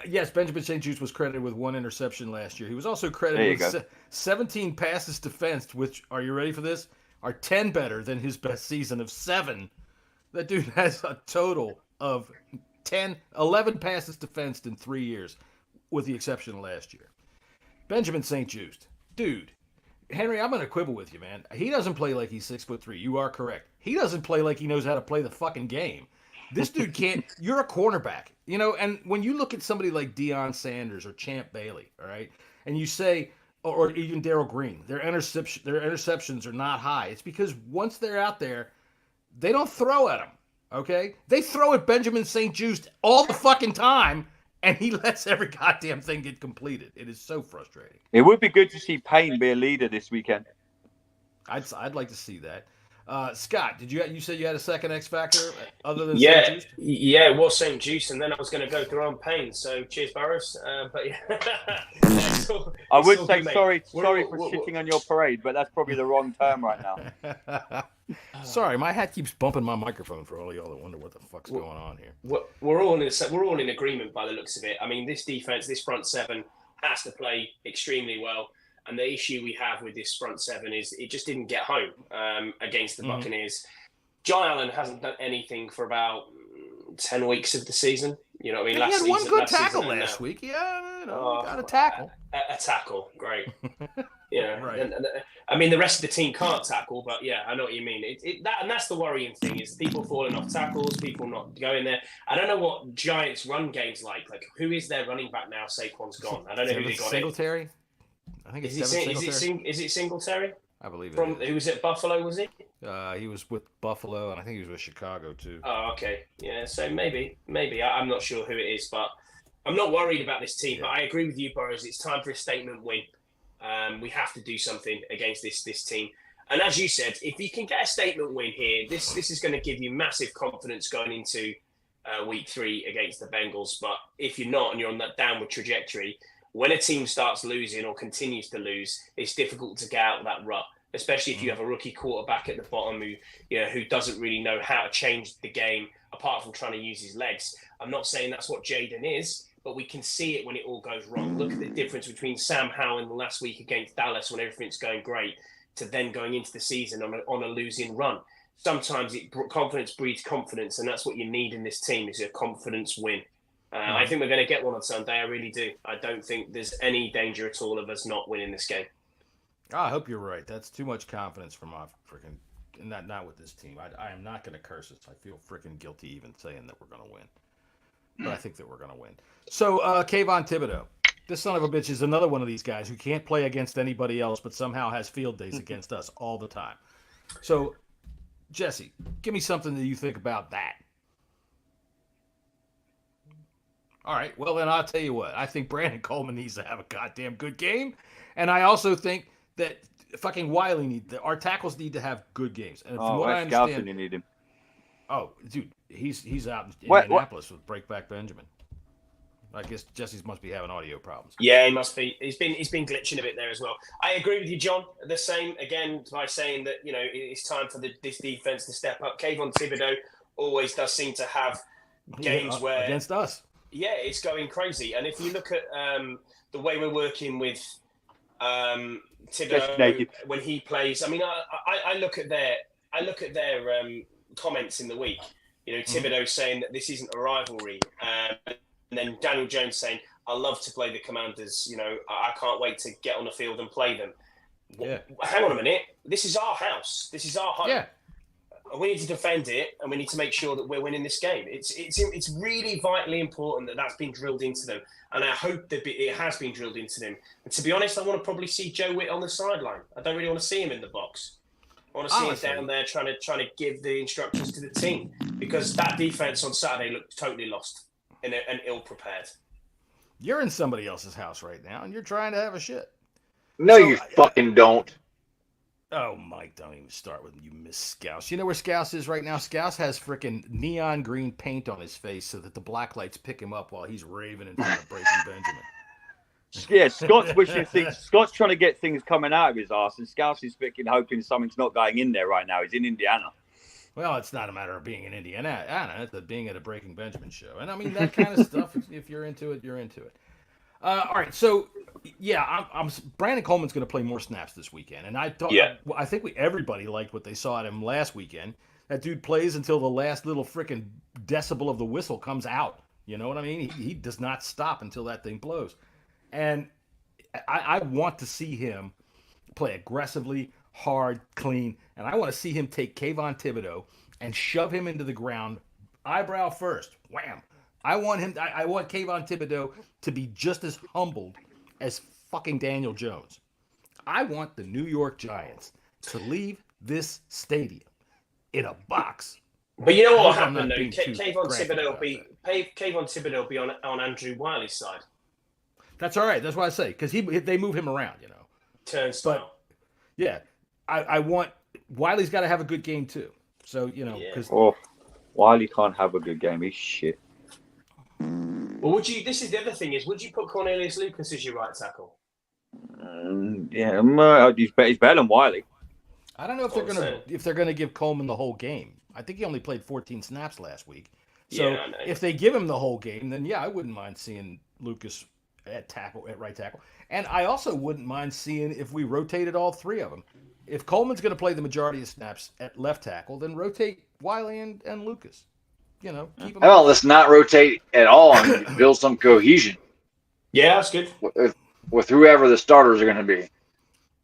Yes, Benjamin St. Juste was credited with 1 interception last year. He was also credited with 17 passes defensed, which, are you ready for this, are 10 better than his best season of 7. That dude has a total of 11 passes defensed in 3 years, with the exception of last year. Benjamin St. Juste, dude. Henry, I'm going to quibble with you, man. He doesn't play like he's 6'3". You are correct. He doesn't play like he knows how to play the fucking game. This dude can't. You're a cornerback, you know. And when you look at somebody like Deion Sanders or Champ Bailey, all right, and you say, or even Darryl Green, their interceptions are not high. It's because once they're out there, they don't throw at them. Okay, they throw at Benjamin St. Juste all the fucking time, and he lets every goddamn thing get completed. It is so frustrating. It would be good to see Payne be a leader this weekend. I'd like to see that. Scott, you said you had a second X factor other than St. Juste? Yeah, it was St. Juste, and then I was going to go through on Payne. So cheers, Burrows. But yeah, I would say sorry for shitting on your parade, but that's probably the wrong term right now. Sorry, my hat keeps bumping my microphone for all y'all that wonder what the fuck's going on here. We're all in agreement by the looks of it. I mean, this defense, this front seven has to play extremely well. And the issue we have with this front seven is it just didn't get home against the Buccaneers. John Allen hasn't done anything for about 10 weeks of the season. You know what I mean? He had one good tackle last week. Yeah, got a tackle. A tackle, great. Yeah, right. And I mean, the rest of the team can't tackle, but yeah, I know what you mean. And that's the worrying thing is people falling off tackles, people not going there. I don't know what Giants' run game's like. Like, who is their running back now? Saquon's gone. I don't know who they got. Singletary? I think it's Is it Singletary? I believe it. Who was at Buffalo? Was he? He was with Buffalo, and I think he was with Chicago too. Oh, okay, yeah. So maybe I'm not sure who it is, but I'm not worried about this team. Yeah. But I agree with you, Burrows. It's time for a statement win. We have to do something against this team. And as you said, if you can get a statement win here, this is going to give you massive confidence going into week 3 against the Bengals. But if you're not, and you're on that downward trajectory. When a team starts losing or continues to lose, it's difficult to get out of that rut, especially if you have a rookie quarterback at the bottom who doesn't really know how to change the game apart from trying to use his legs. I'm not saying that's what Jaden is, but we can see it when it all goes wrong. Look at the difference between Sam Howell in the last week against Dallas when everything's going great to then going into the season on a losing run. Sometimes confidence breeds confidence, and that's what you need in this team is a confidence win. I think we're going to get one on Sunday. I really do. I don't think there's any danger at all of us not winning this game. I hope you're right. That's too much confidence for my freaking not with this team. I am not going to curse it. I feel freaking guilty even saying that we're going to win. But I think that we're going to win. So, Kayvon Thibodeau. This son of a bitch is another one of these guys who can't play against anybody else but somehow has field days against us all the time. So, Jesse, give me something that you think about that. All right, well, then I'll tell you what. I think Brandon Coleman needs to have a goddamn good game. And I also think that fucking Wiley our tackles need to have good games. And from what I understand, you need him. Oh, dude, he's out in Indianapolis with Breakback Benjamin. I guess Jesse must be having audio problems. Yeah, he must be. He's been glitching a bit there as well. I agree with you, John. The same, again, by saying that, it's time for this defense to step up. Kayvon Thibodeau always does seem to have games where... Against us. Yeah, it's going crazy. And if you look at the way we're working with Thibodeau when he plays, I mean, I look at their comments in the week. Thibodeau saying that this isn't a rivalry, and then Daniel Jones saying, "I love to play the Commanders. I can't wait to get on the field and play them." Yeah. Hang on a minute. This is our house. This is our home. Yeah. We need to defend it, and we need to make sure that we're winning this game. It's really vitally important that that's been drilled into them, and I hope that it has been drilled into them. And to be honest, I want to probably see Joe Witt on the sideline. I don't really want to see him in the box. I want to see him down there trying to give the instructions to the team, because that defense on Saturday looked totally lost and ill prepared. You're in somebody else's house right now, and you're trying to have a shit. No, you fucking don't. Oh, Mike, don't even start with you, Miss Scouse. You know where Scouse is right now? Scouse has freaking neon green paint on his face so that the black lights pick him up while he's raving in front of Breaking Benjamin. Yeah, Scott's wishing things. Scott's trying to get things coming out of his ass, and Scouse is hoping something's not going in there right now. He's in Indiana. Well, it's not a matter of being in Indiana. It's being at a Breaking Benjamin show. And I mean, that kind of stuff, if you're into it, you're into it. All right, so yeah, Brandon Coleman's going to play more snaps this weekend, and I think everybody liked what they saw at him last weekend. That dude plays until the last little freaking decibel of the whistle comes out. You know what I mean? He does not stop until that thing blows, and I want to see him play aggressively, hard, clean, and I want to see him take Kayvon Thibodeau and shove him into the ground, eyebrow first, wham. I want Kayvon Thibodeau to be just as humbled as fucking Daniel Jones. I want the New York Giants to leave this stadium in a box. But you know what will happen, though? Kayvon Thibodeau will be on Andrew Wiley's side. That's all right. That's what I say, because they move him around, you know. Turnstile. But, yeah, I want Wiley's got to have a good game, too. So, you know. Yeah. Wiley can't have a good game. He's shit. Well, this is the other thing would you put Cornelius Lucas as your right tackle? He's better than Wiley. I don't know if they're gonna give Coleman the whole game. I think he only played 14 snaps last week. So if they give him the whole game, then yeah, I wouldn't mind seeing Lucas at right tackle. And I also wouldn't mind seeing if we rotated all three of them. If Coleman's gonna play the majority of snaps at left tackle, then rotate Wiley and Lucas. You know, keep them. Well, let's not rotate at all and build some cohesion. Yeah, that's good. With whoever the starters are going to be.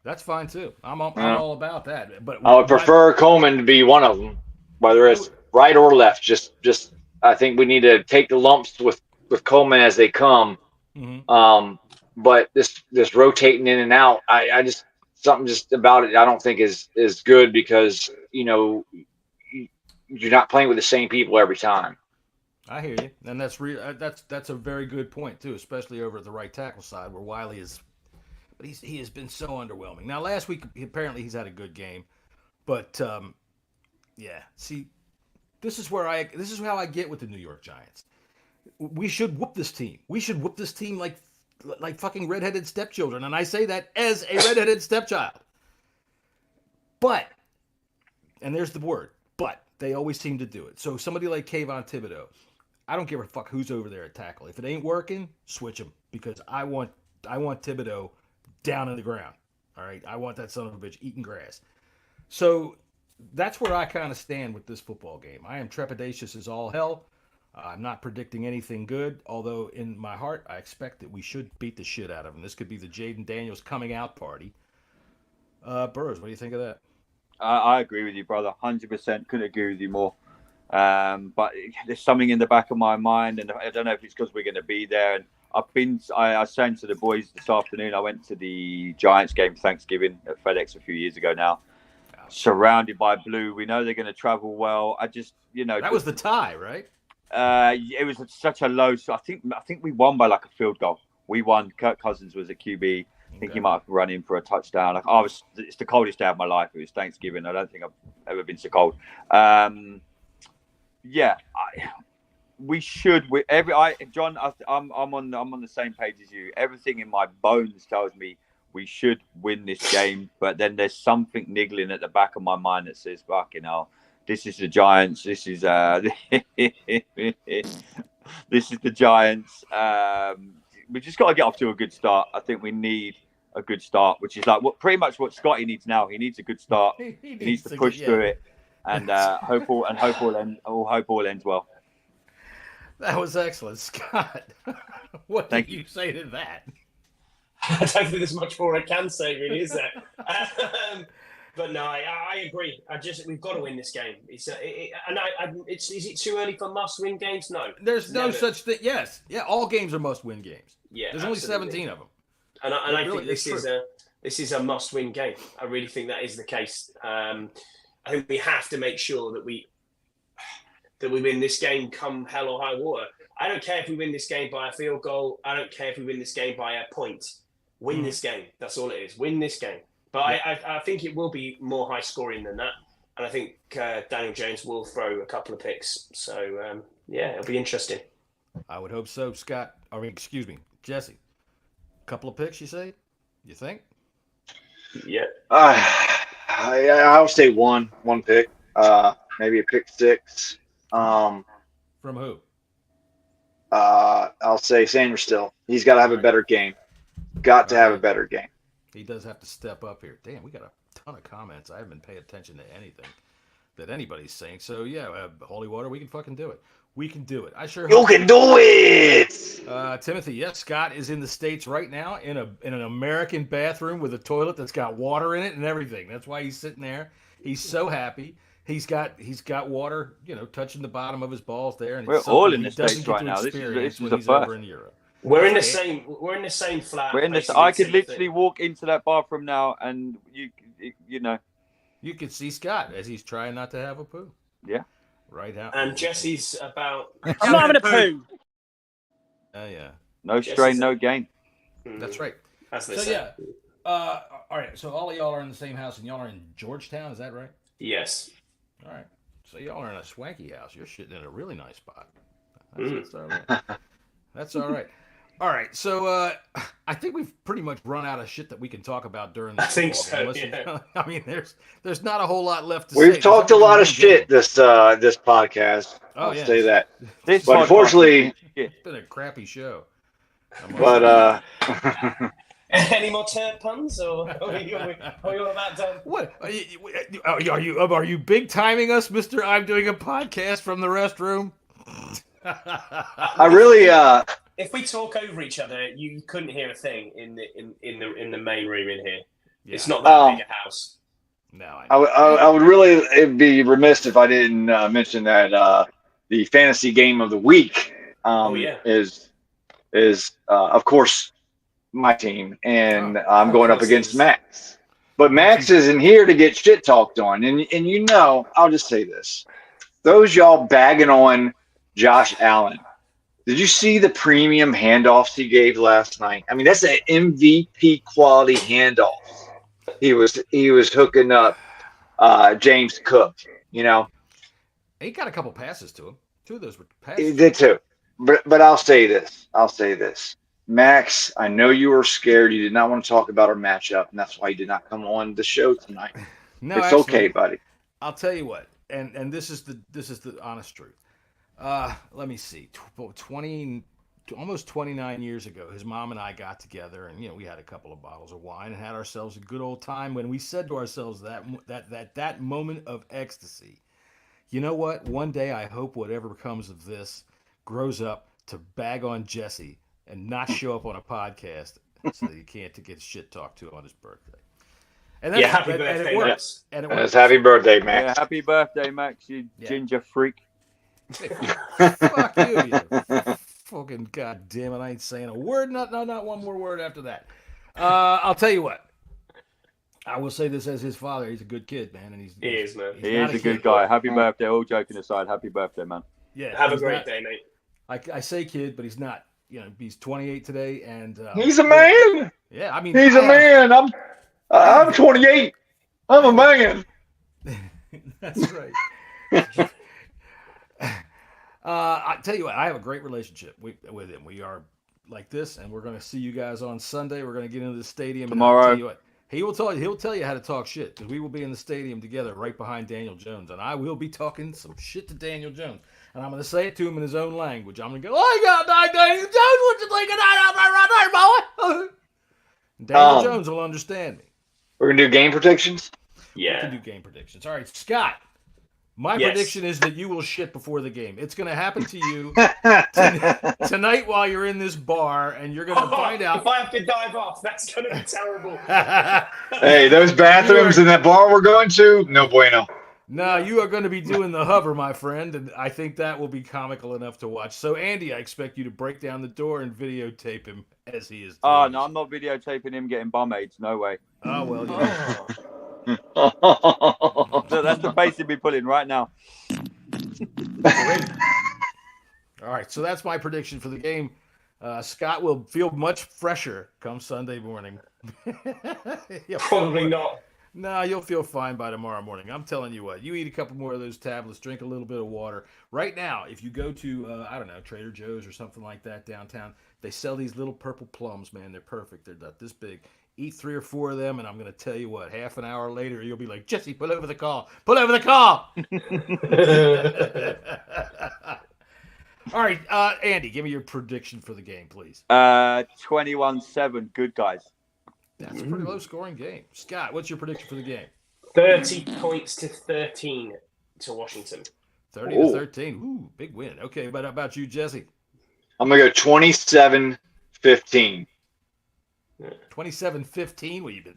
That's fine too. I'm all about that. But I would prefer Coleman to be one of them, whether it's right or left. Just I think we need to take the lumps with Coleman as they come. Mm-hmm. But this rotating in and out, I just something just about it I don't think is good because you know. You're not playing with the same people every time. I hear you, and that's a very good point too, especially over at the right tackle side where Wiley is. But he has been so underwhelming. Now last week apparently he's had a good game, but yeah. See, this is how I get with the New York Giants. We should whoop this team. We should whoop this team like fucking redheaded stepchildren, and I say that as a redheaded stepchild. But, and there's the word, but. They always seem to do it. So somebody like Kayvon Thibodeau, I don't give a fuck who's over there at tackle. If it ain't working, switch him because I want Thibodeau down in the ground. All right, I want that son of a bitch eating grass. So that's where I kind of stand with this football game. I am trepidatious as all hell. I'm not predicting anything good, although in my heart I expect that we should beat the shit out of them. This could be the Jaden Daniels coming out party. Burrows, what do you think of that? I agree with you, brother. 100%. Couldn't agree with you more. But there's something in the back of my mind, and I don't know if it's because we're going to be there. And I was saying to the boys this afternoon, I went to the Giants game Thanksgiving at FedEx a few years ago now. Surrounded by blue. We know they're going to travel well. I just, that was the tie, right? It was such a low. So I think we won by like a field goal. We won. Kirk Cousins was a QB. I think he might have run in for a touchdown. It's the coldest day of my life. It was Thanksgiving. I don't think I've ever been so cold. We should. John, I'm on the same page as you. Everything in my bones tells me we should win this game, but then there's something niggling at the back of my mind that says, "Fucking hell, this is the Giants. This is this is the Giants." We just got to get off to a good start. I think we need a good start, which is like pretty much what Scotty needs now. He needs a good start. He needs to push through it, and hope all ends well. That was excellent, Scott. What do you say to that? I don't think there's much more I can say, really, is there? But no, I agree. We've got to win this game. Is it too early for must-win games? No. There's no such thing. Yes. Yeah, all games are must-win games. Yeah, there's only 17 of them. And I think this is a must-win game. I really think that is the case. I think we have to make sure that we win this game come hell or high water. I don't care if we win this game by a field goal. I don't care if we win this game by a point. Win this game. That's all it is. Win this game. But I think it will be more high scoring than that. And I think Daniel Jones will throw a couple of picks. So, it'll be interesting. I would hope so, Scott. Excuse me, Jesse. A couple of picks, you say? You think? Yeah. I'll say one pick. Maybe a pick six. From who? I'll say Sanders still. He's got to have a better game. Got to have a better game. He does have to step up here. Damn, we got a ton of comments. I haven't been paying attention to anything that anybody's saying. So, Holy Water, we can fucking do it. We can do it. I sure hope. You can do it! Timothy, yes, Scott is in the States right now in an American bathroom with a toilet that's got water in it and everything. That's why he's sitting there. He's so happy. He's got water, touching the bottom of his balls there. And we're all in the States right now. This is the first. Over in Europe. We're in the same flat. I could literally walk into that bathroom now, and you could see Scott as he's trying not to have a poo. Yeah. Right out. And Jesse's about. I'm not having a poo. Oh yeah. No strain, no gain. That's right. That's the so same. all right. So all of y'all are in the same house, and y'all are in Georgetown. Is that right? Yes. All right. So y'all are in a swanky house. You're shitting in a really nice spot. That's all right. That's all right. All right. So I think we've pretty much run out of shit that we can talk about during this. I think so. Yeah. I mean, there's not a whole lot left to say. We've talked a lot of shit this podcast. I'll say that. But unfortunately, it's been a crappy show. But any more turd puns, or are you about done? What are you big timing us, Mister? I'm doing a podcast from the restroom. I really if we talk over each other, you couldn't hear a thing in the main room in here. Yeah. It's not that big a house. No, I would really be remiss if I didn't mention that the fantasy game of the week is of course my team, and I'm going up against Max. But Max isn't here to get shit talked on, and I'll just say this: those y'all bagging on Josh Allen. Did you see the premium handoffs he gave last night? I mean, that's an MVP quality handoff. He was hooking up James Cook. He got a couple passes to him. Two of those were passes. He did too. But I'll say this. Max, I know you were scared. You did not want to talk about our matchup, and that's why you did not come on the show tonight. No, it's actually, okay, buddy. I'll tell you what, and this is the honest truth. Let me see. Almost 29 years ago, his mom and I got together, and we had a couple of bottles of wine and had ourselves a good old time. When we said to ourselves that moment of ecstasy, you know what? One day I hope whatever comes of this grows up to bag on Jesse and not show up on a podcast so that you can't get shit talked to on his birthday. And that's, happy birthday, and it works. And it works. Happy birthday, Max. Yeah, happy birthday, Max, you ginger freak. Fuck you fucking goddamn it! I ain't saying a word. Not one more word after that. I'll tell you what. I will say this as his father. He's a good kid, man, and he is, man. He is a good guy. Happy birthday! All joking aside, happy birthday, man. Yeah. Have a great day, mate. I say kid, but he's not. He's 28 today, and he's a man. Yeah, I mean, he's a man. I'm 28. I'm a man. That's right. I tell you what, I have a great relationship with him. We are like this, and we're going to see you guys on Sunday. We're going to get into the stadium tomorrow. And I'll tell you what, he'll tell you how to talk shit, because we will be in the stadium together right behind Daniel Jones, and I will be talking some shit to Daniel Jones, and I'm going to say it to him in his own language. I'm going to go, "Oh God, Daniel Jones, what you thinking of, boy?" Daniel Jones will understand me. We're going to do game predictions. Yeah, we can do game predictions. All right, Scott. My prediction is that you will shit before the game. It's going to happen to you tonight while you're in this bar, and you're going to find out. If I have to dive off, that's going to be terrible. Hey, those bathrooms in that bar we're going to, no bueno. No, you are going to be doing the hover, my friend, and I think that will be comical enough to watch. So, Andy, I expect you to break down the door and videotape him as he is. Oh, no, I'm not videotaping him getting bum aids. No way. Oh, well, yeah. So that's the pace he'll be pulling right now. All right, so that's my prediction for the game. Scott will feel much fresher come Sunday morning. Probably not. No, you'll feel fine by tomorrow morning. I'm telling you what. You eat a couple more of those tablets, drink a little bit of water. Right now, if you go to, I don't know, Trader Joe's or something like that downtown, they sell these little purple plums, man. They're perfect. They're not this big. Eat 3 or 4 of them, and I'm going to tell you what, half an hour later, you'll be like, Jesse, pull over the car. Pull over the car. All right, Andy, give me your prediction for the game, please. 21-7, good guys. That's a pretty low-scoring game. Scott, what's your prediction for the game? 30 points to 13 to Washington. 30 to 13. Ooh, big win. Okay, but how about you, Jesse? I'm going to go 27-15. 27-15. Well, you've been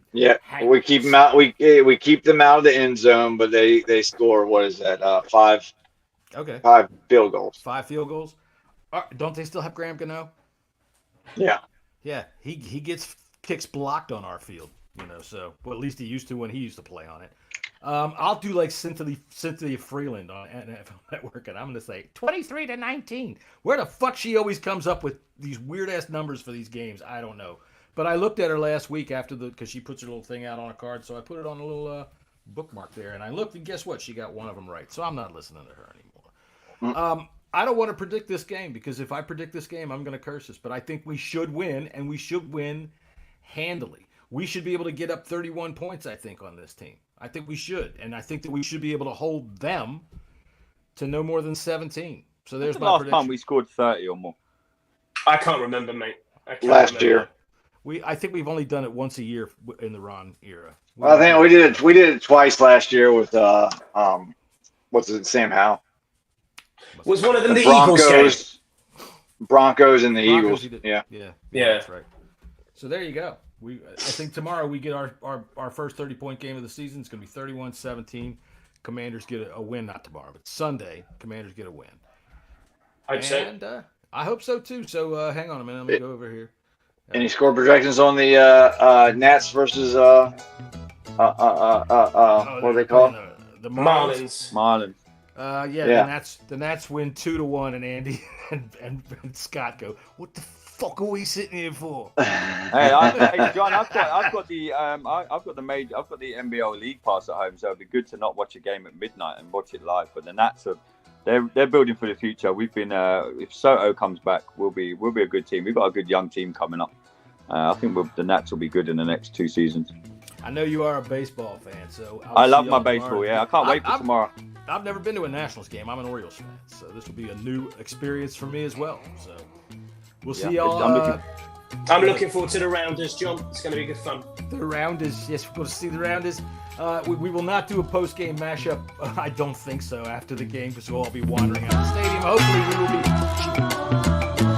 we keep them out. We keep them out of the end zone, but they score. What is that? 5. Okay. 5 field goals. 5 field goals. Don't they still have Graham Gano? Yeah. Yeah. He gets kicks blocked on our field. So at least he used to when he used to play on it. I'll do like Cynthia Freeland on NFL Network, and I'm going to say 23-19. Where the fuck she always comes up with these weird ass numbers for these games? I don't know. But I looked at her last week because she puts her little thing out on a card, so I put it on a little bookmark there, and I looked, and guess what? She got one of them right. So I'm not listening to her anymore. I don't want to predict this game because if I predict this game, I'm going to curse us. But I think we should win, and we should win handily. We should be able to get up 31 points, I think, on this team. I think we should, and I think that we should be able to hold them to no more than 17. So there's my prediction. Last time we scored 30 or more. I can't remember, mate. Last year. I think we've only done it once a year in the Ron era. Well, I think we did it. We did it twice last year with what's it? Sam Howell. Was one of them the Broncos, Eagles game? Broncos and the Eagles. Yeah. Yeah. That's right. So there you go. I think tomorrow we get our first 30-point game of the season. It's going to be 31-17. Commanders get a win, not tomorrow, but Sunday. Commanders get a win. I hope so too. So hang on a minute. Let me go over here. Any score projections on the Nats versus what are they called? The Marlins. The Nats win 2-1, and Andy and Scott go, what the fuck are we sitting here for? Hey, John, I've got the NBL League Pass at home, so it'd be good to not watch a game at midnight and watch it live. But the Nats they're building for the future. We've been if Soto comes back, we'll be a good team. We've got a good young team coming up. I think the Nats will be good in the next 2 seasons. I know you are a baseball fan, so I love my baseball. Yeah, I can't wait for tomorrow. I've never been to a Nationals game. I'm an Orioles fan, so this will be a new experience for me as well. So we'll see y'all. I'm looking forward to the Rounders, John. It's going to be good fun. The Rounders, yes, we're going to see the Rounders. We will not do a post-game mashup. I don't think so after the game, because we'll all be wandering out of the stadium. Hopefully, we will be.